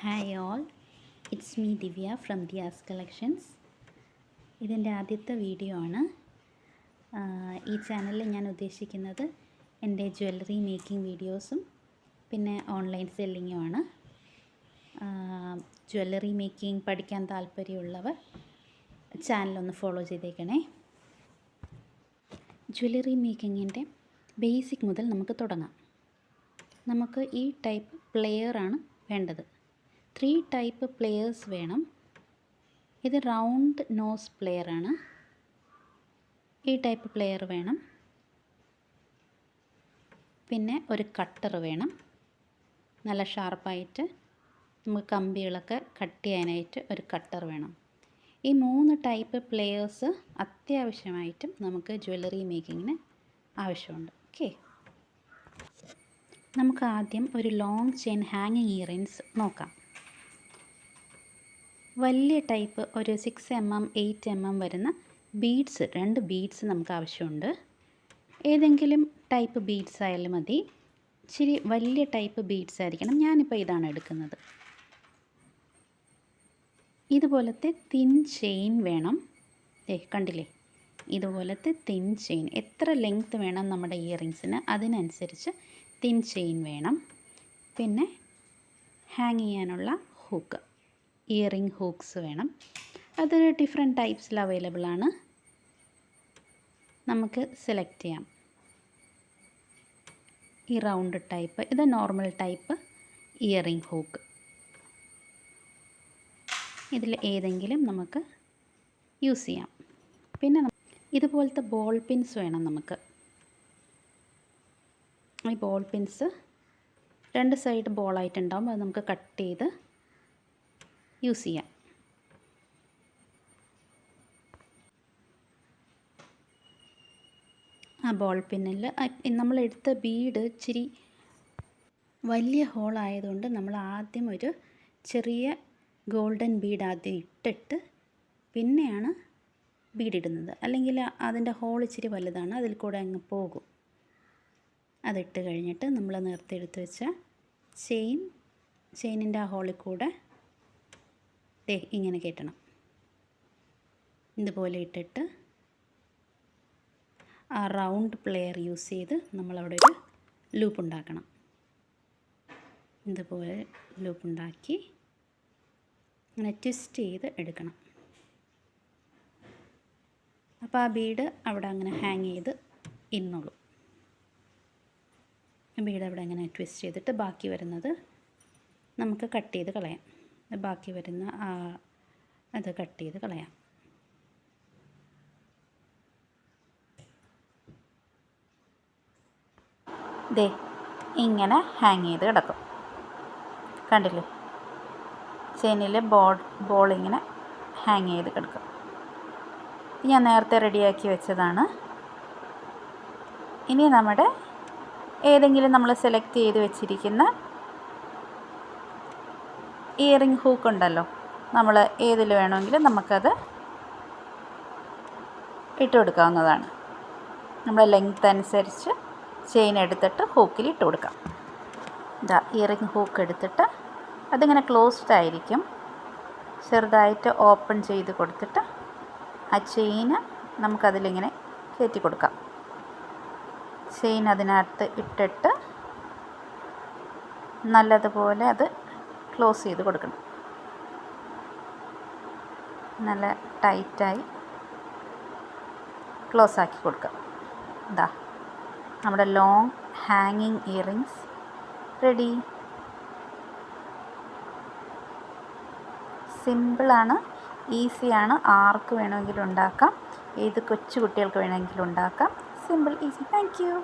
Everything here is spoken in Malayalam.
Hi all, it's me Divya from Diaz collections. ഇതിൻ്റെ ആദ്യത്തെ വീഡിയോ ആണ്. ഈ ചാനലിൽ ഞാൻ ഉദ്ദേശിക്കുന്നത് എൻ്റെ ജ്വല്ലറി മേക്കിംഗ് വീഡിയോസും പിന്നെ ഓൺലൈൻ സെല്ലിങ്ങുമാണ്. ജ്വല്ലറി മേക്കിംഗ് പഠിക്കാൻ താല്പര്യമുള്ളവർ ചാനലൊന്ന് ഫോളോ ചെയ്തേക്കണേ. ജ്വല്ലറി മേക്കിങ്ങിൻ്റെ ബേസിക് മുതൽ നമുക്ക് തുടങ്ങാം. നമുക്ക് ഈ ടൈപ്പ് പ്ലെയറാണ് വേണ്ടത്. 3 ടൈപ്പ് പ്ലെയേഴ്സ് വേണം. ഇത് റൗണ്ട് നോസ് പ്ലെയറാണ്. ഈ ടൈപ്പ് പ്ലെയർ വേണം. പിന്നെ ഒരു കട്ടർ വേണം, നല്ല ഷാർപ്പായിട്ട് നമുക്ക് കമ്പികളൊക്കെ കട്ട് ചെയ്യാനായിട്ട് ഒരു കട്ടർ വേണം. ഈ 3 ടൈപ്പ് പ്ലെയേഴ്സ് അത്യാവശ്യമായിട്ടും നമുക്ക് ജ്വല്ലറി മേക്കിങ്ങിന് ആവശ്യമുണ്ട്. ഓക്കെ, നമുക്ക് ആദ്യം ഒരു ലോങ് ചെയിൻ ഹാങ്ങിങ് ഇയറിങ്സ് നോക്കാം. വലിയ ടൈപ്പ് ഒരു 6 mm 8 mm വരുന്ന ബീഡ്സ്, 2 ബീഡ്സ് നമുക്ക് ആവശ്യമുണ്ട്. ഏതെങ്കിലും ടൈപ്പ് ബീഡ്സ് ആയാലും മതി. ഇച്ചിരി വലിയ ടൈപ്പ് ബീഡ്സ് ആയിരിക്കണം. ഞാനിപ്പോൾ ഇതാണ് എടുക്കുന്നത്. ഇതുപോലത്തെ തിൻ ചെയിൻ വേണം. കണ്ടില്ലേ, ഇതുപോലത്തെ തിൻ ചെയിൻ. എത്ര ലെങ്ത്ത് വേണം നമ്മുടെ ഇയറിങ്സിന് അതിനനുസരിച്ച് തിൻ ചെയിൻ വേണം. പിന്നെ ഹാങ് ചെയ്യാനുള്ള ഹൂക്ക്, ഇയറിംഗ് ഹൂക്സ് വേണം. അത് ഡിഫറെൻറ്റ് ടൈപ്സിൽ അവൈലബിൾ ആണ്. നമുക്ക് സെലക്ട് ചെയ്യാം. ഈ റൗണ്ട് ടൈപ്പ്, ഇത് നോർമൽ ടൈപ്പ് ഇയറിംഗ് ഹൂക്ക്. ഇതിൽ ഏതെങ്കിലും നമുക്ക് യൂസ് ചെയ്യാം. പിന്നെ ഇതുപോലത്തെ ബോൾ പിൻസ് വേണം നമുക്ക്. ഈ ബോൾ പിൻസ് 2 സൈഡ് ബോളായിട്ടുണ്ടാകും. അത് നമുക്ക് കട്ട് ചെയ്ത് യൂസ് ചെയ്യാം. ആ ബോൾ പിന്നിൽ നമ്മളെടുത്ത ബീഡ് ഇച്ചിരി വലിയ ഹോളായതുകൊണ്ട് നമ്മൾ ആദ്യം ഒരു ചെറിയ ഗോൾഡൻ ബീഡ് ആദ്യം ഇട്ടിട്ട് പിന്നെയാണ് ബീഡിടുന്നത്. അല്ലെങ്കിൽ അതിൻ്റെ ഹോൾ ഇച്ചിരി വലുതാണ്, അതിൽ കൂടെ അങ്ങ് പോകും. അതിട്ട് കഴിഞ്ഞിട്ട് നമ്മൾ നേരത്തെ എടുത്ത് വെച്ച ചെയിനിൻ്റെ ആ ഹോളിൽ കൂടെ ഇങ്ങനെ കെട്ടണം. ഇതുപോലെ ഇട്ടിട്ട് ആ റൗണ്ട് പ്ലെയർ യൂസ് ചെയ്ത് നമ്മളവിടെ ഒരു ലൂപ്പ് ഉണ്ടാക്കണം. ഇതുപോലെ ലൂപ്പ് ഉണ്ടാക്കി അങ്ങനെ ട്വിസ്റ്റ് ചെയ്ത് എടുക്കണം. അപ്പോൾ ആ ബീഡ് അവിടെ അങ്ങനെ ഹാങ് ചെയ്ത് ഇരുന്നോളൂ. ബീഡ് അവിടെ അങ്ങനെ ട്വിസ്റ്റ് ചെയ്തിട്ട് ബാക്കി വരുന്നത് നമുക്ക് കട്ട് ചെയ്ത് കളയാം. ബാക്കി വരുന്ന അത് കട്ട് ചെയ്ത് കളയാം. ഇങ്ങനെ ഹാങ് ചെയ്ത് കിടക്കും. കണ്ടില്ലേ, ചെയിനിൽ ബോൾ ഇങ്ങനെ ഹാങ് ചെയ്ത് കിടക്കും. ഞാൻ നേരത്തെ റെഡിയാക്കി വെച്ചതാണ്. ഇനി നമ്മുടെ ഏതെങ്കിലും നമ്മൾ സെലക്ട് ചെയ്ത് വെച്ചിരിക്കുന്ന ഇയറിംഗ് ഹൂക്ക് ഉണ്ടല്ലോ, നമ്മൾ ഏതിൽ വേണമെങ്കിലും നമുക്കത് ഇട്ട് കൊടുക്കാവുന്നതാണ്. നമ്മുടെ ലെങ്ത് അനുസരിച്ച് ചെയിൻ എടുത്തിട്ട് ഹൂക്കിൽ ഇട്ട് കൊടുക്കാം. ഇയറിംഗ് ഹൂക്ക് എടുത്തിട്ട് അതിങ്ങനെ ക്ലോസ്ഡ് ആയിരിക്കും. ചെറുതായിട്ട് ഓപ്പൺ ചെയ്ത് കൊടുത്തിട്ട് ആ ചെയിന് നമുക്കതിലിങ്ങനെ കയറ്റി കൊടുക്കാം. ചെയിൻ അതിനകത്ത് ഇട്ടിട്ട് നല്ലതുപോലെ അത് ക്ലോസ് ചെയ്ത് കൊടുക്കണം. നല്ല ടൈറ്റായി ക്ലോസ് ആക്കി കൊടുക്കുക. നമ്മുടെ ലോങ് ഹാങ്ങിങ് ഇയറിങ്സ് റെഡി. സിമ്പിളാണ്, ഈസിയാണ്. ആർക്ക് വേണമെങ്കിലും ഉണ്ടാക്കാം. ഏത് കൊച്ചു കുട്ടികൾക്ക് വേണമെങ്കിലും ഉണ്ടാക്കാം. Simple, easy. Thank you.